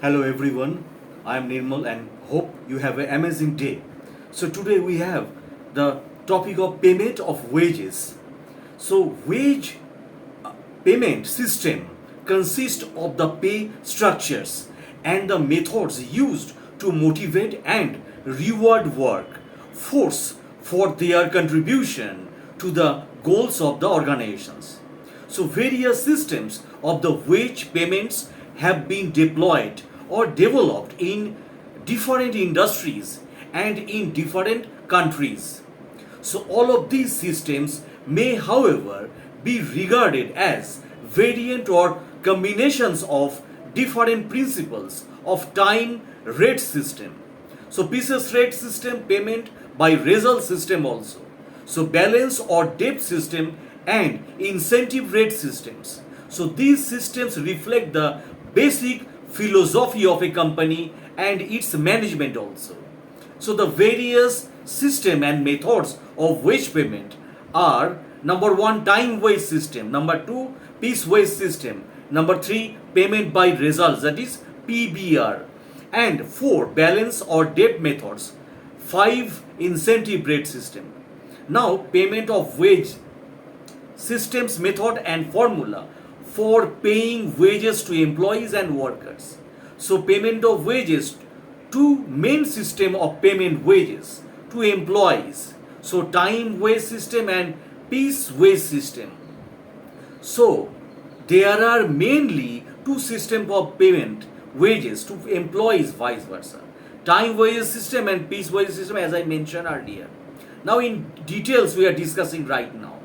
Hello everyone, I am Nirmal and hope you have an amazing day. So today we have the topic of payment of wages. So wage payment system consists of the pay structures and the methods used to motivate and reward work force for their contribution to the goals of the organizations. So various systems of the wage payments have been deployed or developed in different industries and in different countries. So all of these systems may, however, be regarded as variant or combinations of different principles of time rate system. So pieces rate system, payment by result system also. So balance or debt system and incentive rate systems. So these systems reflect the basic philosophy of a company and its management also. So the various system and methods of wage payment are: number 1, time wage system; number 2, piece wage system; number 3, payment by results, that is PBR; and 4, balance or debt methods; 5, incentive rate system. Now payment of wage systems, method and formula for paying wages to employees and workers. So payment of wages, two main system of payment wages to employees. So time wage system and piece wage system. So there are mainly two systems of payment wages to employees, vice versa. Time wage system and piece wage system, as I mentioned earlier. Now in details we are discussing right now.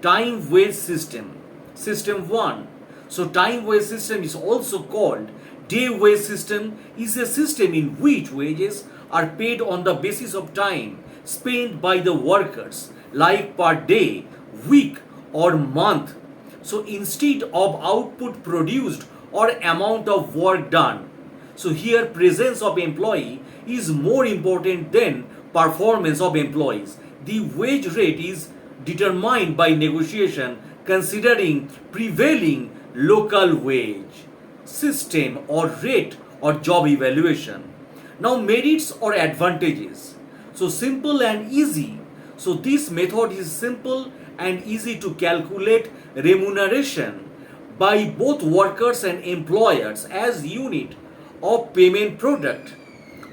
Time wage system, system 1. So time wage system is also called day wage system, is a system in which wages are paid on the basis of time spent by the workers, like per day, week or month. So instead of output produced or amount of work done. So here presence of employee is more important than performance of employees. The wage rate is determined by negotiation considering prevailing local wage system or rate or job evaluation. Now merits or advantages. So simple and easy. So this method is simple and easy to calculate remuneration by both workers and employers as unit of payment product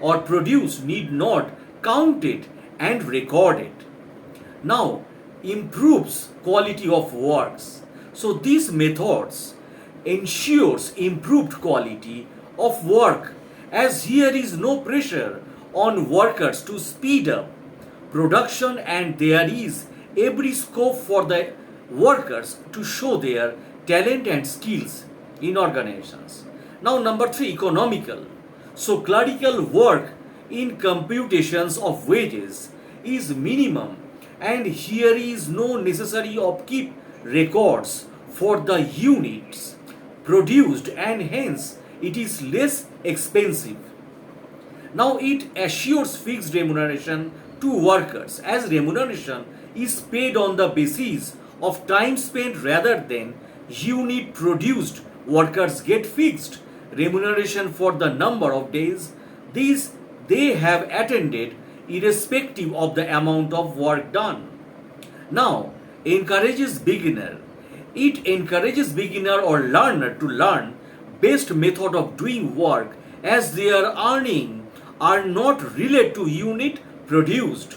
or produce, need not count it and record it. Now improves quality of works. So these methods ensures improved quality of work, as here is no pressure on workers to speed up production and there is every scope for the workers to show their talent and skills in organizations. Now number 3, economical. So clerical work in computations of wages is minimum and here is no necessary of keep records for the units produced and hence it is less expensive. Now it assures fixed remuneration to workers as remuneration is paid on the basis of time spent rather than unit produced. Workers get fixed remuneration for the number of days these they have attended irrespective of the amount of work done. Now encourages beginner. It encourages beginner or learner to learn best method of doing work as their earning are not related to unit produced.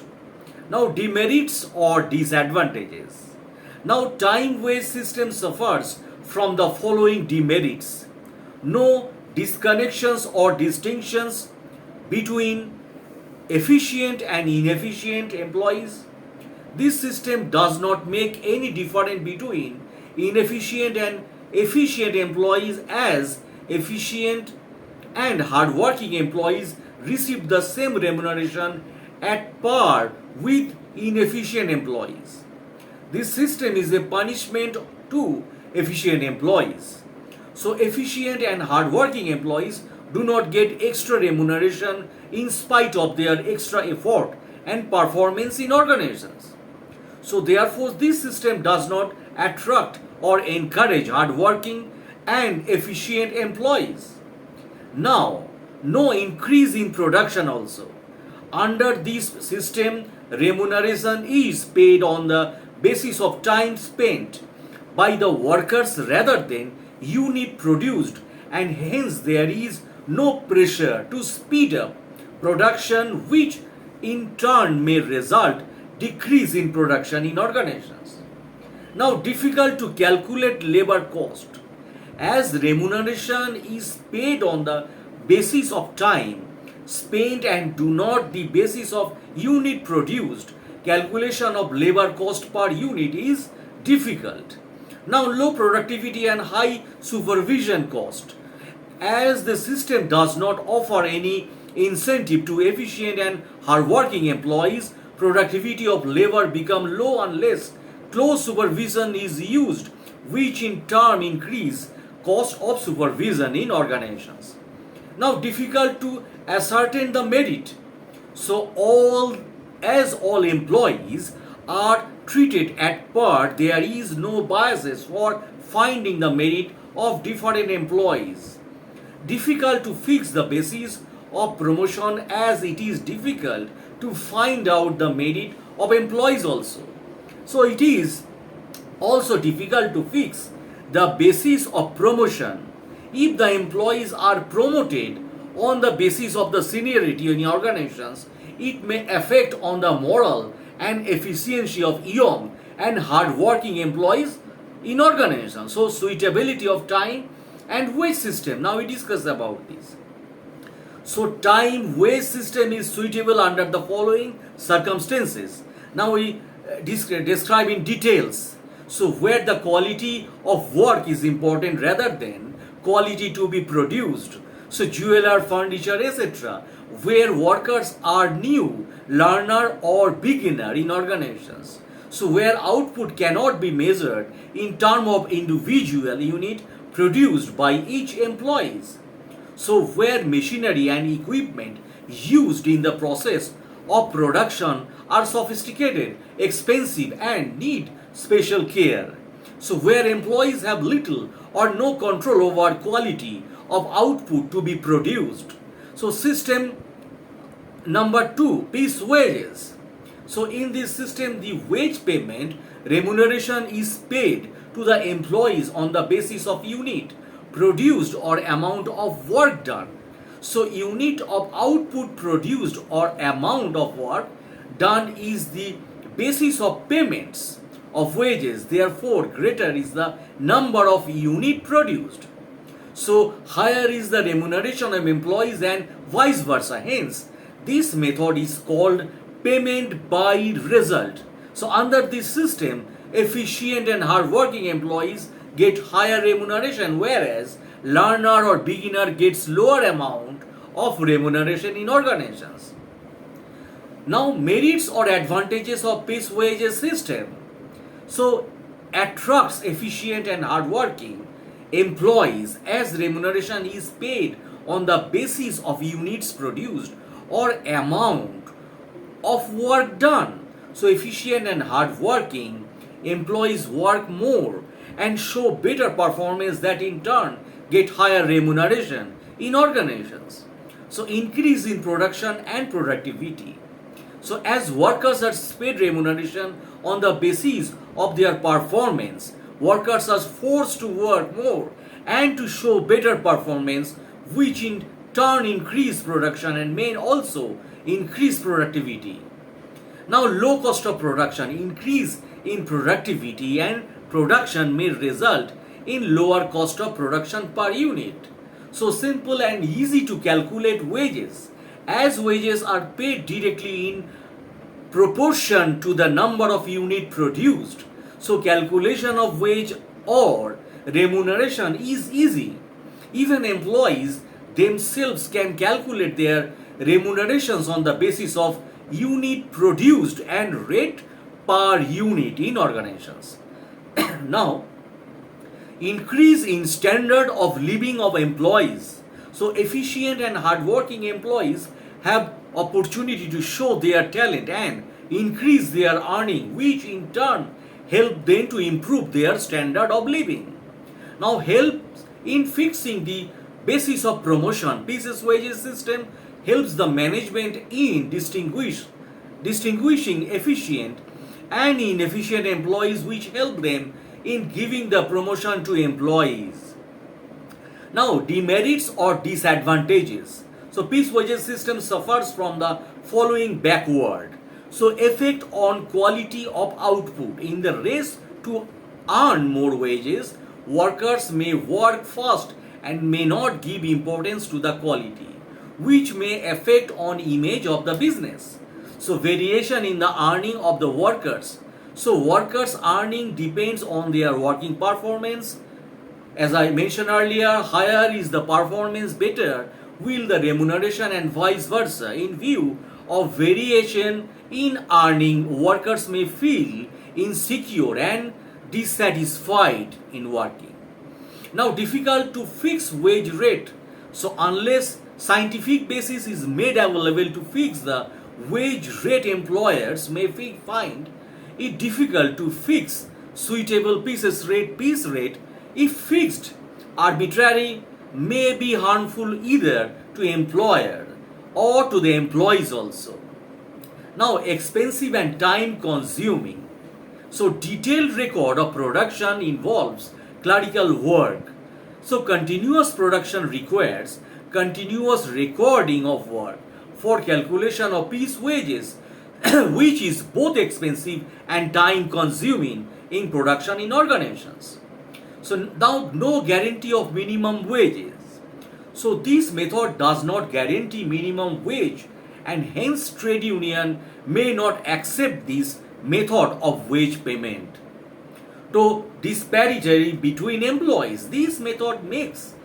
Now demerits or disadvantages. Now time wage system suffers from the following demerits: no disconnections or distinctions between efficient and inefficient employees. This system does not make any difference between inefficient and efficient employees, as efficient and hardworking employees receive the same remuneration at par with inefficient employees. This system is a punishment to efficient employees. So efficient and hardworking employees do not get extra remuneration in spite of their extra effort and performance in organizations. So therefore this system does not attract or encourage hardworking and efficient employees. Now, no increase in production also. Under this system, remuneration is paid on the basis of time spent by the workers rather than unit produced, and hence there is no pressure to speed up production, which in turn may result decrease in production in organizations. Now, difficult to calculate labor cost, as remuneration is paid on the basis of time spent and do not the basis of unit produced. Calculation of labor cost per unit is difficult. Now, low productivity and high supervision cost, as the system does not offer any incentive to efficient and hardworking employees, productivity of labor become low unless close supervision is used, which in turn increase cost of supervision in organizations. Now, difficult to ascertain the merit. So all employees are treated at par, there is no biases for finding the merit of different employees. Difficult to fix the basis of promotion, as it is difficult to find out the merit of employees also. So it is also difficult to fix the basis of promotion. If the employees are promoted on the basis of the seniority in organizations, it may affect on the moral and efficiency of young and hard-working employees in organizations. So suitability of time and wage system. Now we discuss about this. So time wage system is suitable under the following circumstances. Now we describe in details. So where the quality of work is important rather than quality to be produced. So jeweler, furniture, etc. Where workers are new, learner or beginner in organizations. So where output cannot be measured in terms of individual unit produced by each employees. So where machinery and equipment used in the process of production are sophisticated, expensive and need special care. So where employees have little or no control over quality of output to be produced. So system number 2, piece wages. So in this system, the wage payment remuneration is paid to the employees on the basis of unit produced or amount of work done. So unit of output produced or amount of work done is the basis of payments of wages. Therefore, greater is the number of unit produced. So higher is the remuneration of employees and vice versa. Hence, this method is called payment by result. So under this system, efficient and hardworking employees get higher remuneration, whereas learner or beginner gets lower amount of remuneration in organizations. Now, merits or advantages of piece wages system. So attracts efficient and hardworking employees, as remuneration is paid on the basis of units produced or amount of work done. So efficient and hardworking employees work more and show better performance, that in turn get higher remuneration in organizations. So increase in production and productivity. So as workers are paid remuneration on the basis of their performance, workers are forced to work more and to show better performance, which in turn increase production and may also increase productivity. Now, low cost of production, increase in productivity and production may result in lower cost of production per unit. So simple and easy to calculate wages, as wages are paid directly in proportion to the number of unit produced. So calculation of wage or remuneration is easy. Even employees themselves can calculate their remunerations on the basis of unit produced and rate per unit in organizations. Now, increase in standard of living of employees. So efficient and hardworking employees have opportunity to show their talent and increase their earning, which in turn help them to improve their standard of living. Now helps in fixing the basis of promotion, Peace's wages system helps the management in distinguishing efficient and inefficient employees, which help them in giving the promotion to employees. Now, demerits or disadvantages. So, Peace wages system suffers from the following backward. So, effect on quality of output. In the race to earn more wages, workers may work fast and may not give importance to the quality, which may affect on image of the business. So, variation in the earning of the workers. So, workers' earning depends on their working performance. As I mentioned earlier, higher is the performance, better will the remuneration, and vice versa. In view of variation in earning, workers may feel insecure and dissatisfied in working. Now, difficult to fix wage rate. So, unless scientific basis is made available to fix the wage rate, employers may find it difficult to fix suitable piece rate. If fixed arbitrary, may be harmful either to employer or to the employees also. Now, expensive and time consuming. So, detailed record of production involves clerical work. So, continuous production requires continuous recording of work for calculation of piece wages, which is both expensive and time consuming in production in organizations. So, now no guarantee of minimum wages. So, this method does not guarantee minimum wage, and hence trade union may not accept this method of wage payment. So, disparity between employees. This method makes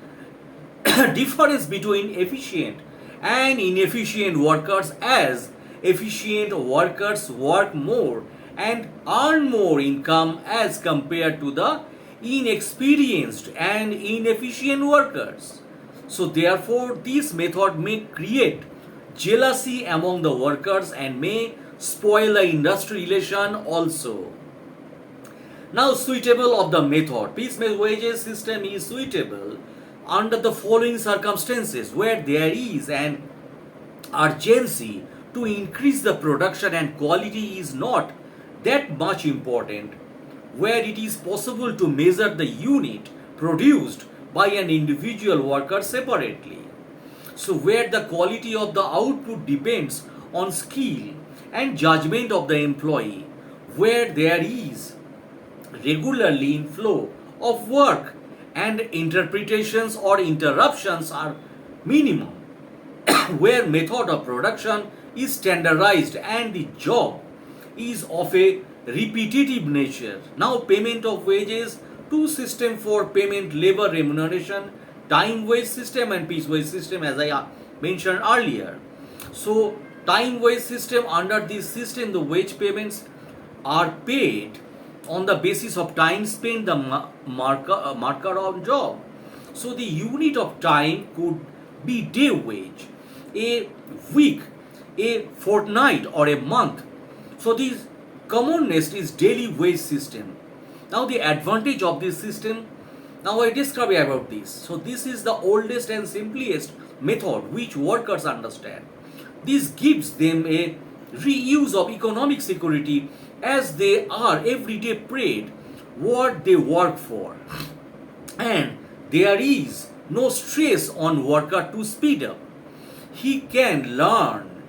difference between efficient and inefficient workers, as efficient workers work more and earn more income as compared to the inexperienced and inefficient workers. So, therefore, this method may create jealousy among the workers and may spoil the industry relation also. Now, suitable of the method. Piece wages system is suitable under the following circumstances: where there is an urgency to increase the production and quality is not that much important, where it is possible to measure the unit produced by an individual worker separately. So, where the quality of the output depends on skill and judgment of the employee, where there is regularly inflow of work and interpretations or interruptions are minimum, where method of production is standardized and the job is of a repetitive nature. Now, payment of wages, two system for payment: labor remuneration, time wage system, and piece wage system, as I mentioned earlier. So, time wage system, under this system the wage payments are paid on the basis of time spent, the marker of job. So, the unit of time could be day wage, a week, a fortnight, or a month. So, the commonest is daily wage system. Now, the advantage of this system, now I describe about this. So, this is the oldest and simplest method which workers understand. This gives them a reuse of economic security, as they are every day paid what they work for, and there is no stress on worker to speed up. He can learn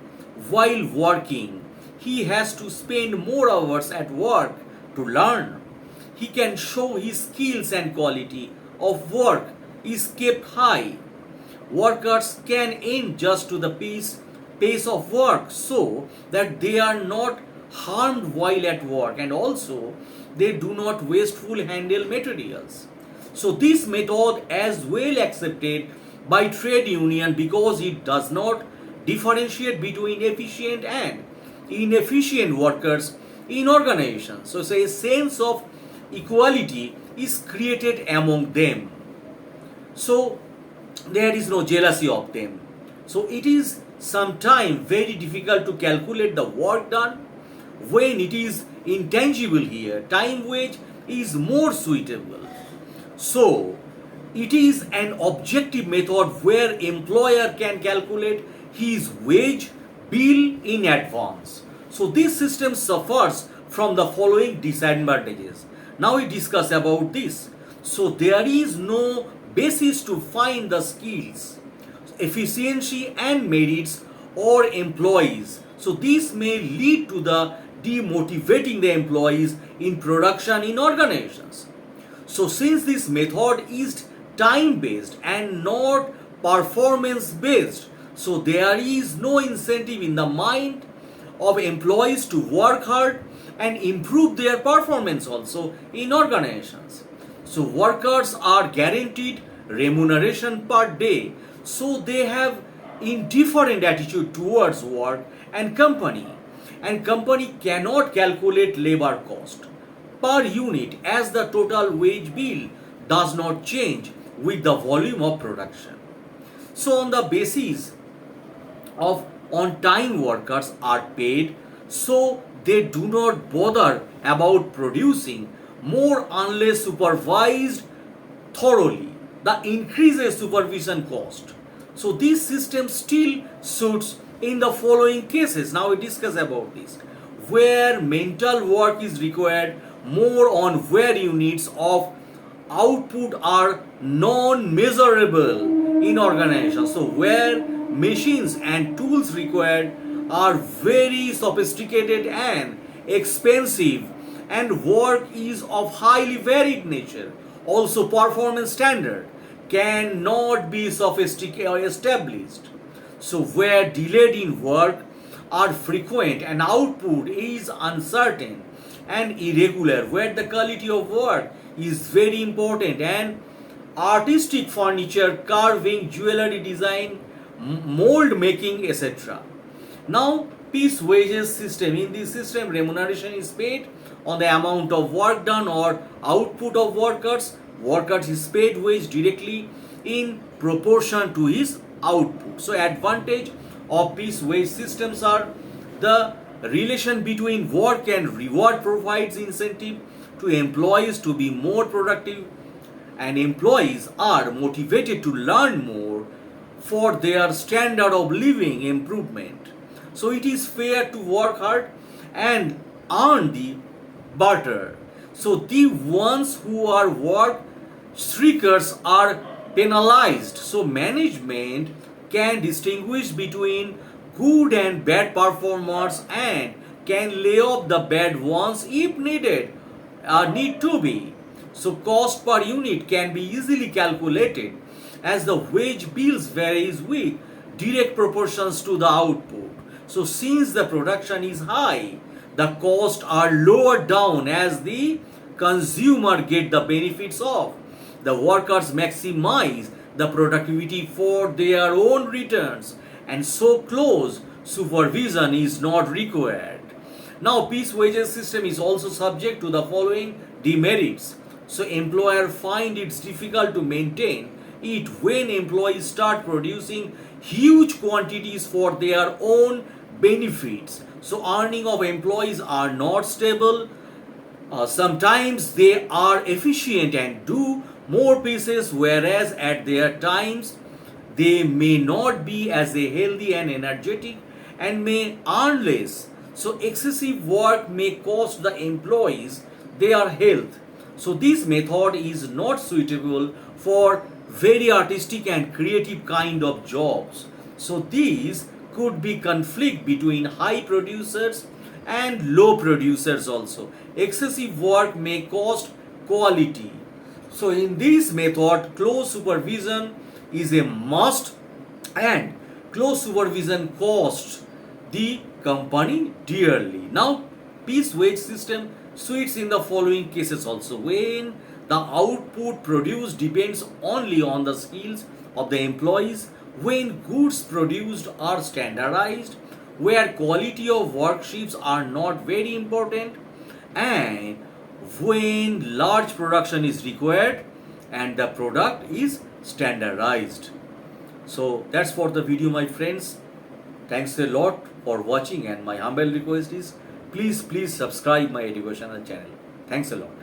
while working. He has to spend more hours at work to learn. He can show his skills and quality of work is kept high. Workers can adjust to the pace of work so that they are not harmed while at work, and also they do not wasteful handle materials. So, this method as well accepted by trade union because it does not differentiate between efficient and inefficient workers in organizations. So, a sense of equality is created among them. So, there is no jealousy of them. So, it is sometimes very difficult to calculate the work done when it is intangible. Here, time wage is more suitable. So, it is an objective method where employer can calculate his wage bill in advance. So this system suffers from the following disadvantages. Now we discuss about this. So there is no basis to find the skills, efficiency and merits or employees. So this may lead to the demotivating the employees in production in organizations. So since this method is time based and not performance based, so there is no incentive in the mind of employees to work hard and improve their performance also in organizations. So workers are guaranteed remuneration per day, so they have indifferent attitude towards work and company cannot calculate labor cost per unit as the total wage bill does not change with the volume of production. So on the basis of on time workers are paid, so they do not bother about producing more unless supervised thoroughly. The increases supervision cost. So this system still suits in the following cases. Now we discuss about this. Where mental work is required more on where units of output are non-measurable in organizations. So where machines and tools required are very sophisticated and expensive and work is of highly varied nature. Also performance standard cannot be sophisticated or established. So where delayed in work are frequent and output is uncertain and irregular, where the quality of work is very important and artistic furniture, carving, jewelry design, mold making, etc. Now piece wages system. In this system remuneration is paid on the amount of work done or output of workers. Workers is paid wage directly in proportion to his output. So advantage of piece wage systems are the relation between work and reward provides incentive to employees to be more productive and employees are motivated to learn more for their standard of living improvement. So it is fair to work hard and earn the butter. So the ones who are work shriekers are penalized. So management can distinguish between good and bad performers and can lay off the bad ones if need to be. So cost per unit can be easily calculated as the wage bills varies with direct proportions to the output. So since the production is high, the costs are lowered down as the consumer get the benefits of. The workers maximize the productivity for their own returns and so close supervision is not required. Now piece wages system is also subject to the following demerits. So employer find it difficult to maintain it when employees start producing huge quantities for their own benefits. So earning of employees are not stable. Sometimes they are efficient and do more pieces, whereas at their times they may not be as healthy and energetic and may earn less. So excessive work may cost the employees their health. So this method is not suitable for very artistic and creative kind of jobs. So these could be conflict between high producers and low producers also. Excessive work may cost quality. So in this method, close supervision is a must and close supervision costs the company dearly. Now, piece wage system suits in the following cases also. When the output produced depends only on the skills of the employees, when goods produced are standardized, where quality of worksheets are not very important, and when large production is required and the product is standardized. So that's for the video, my friends. Thanks a lot for watching, and my humble request is please subscribe my educational channel. Thanks a lot.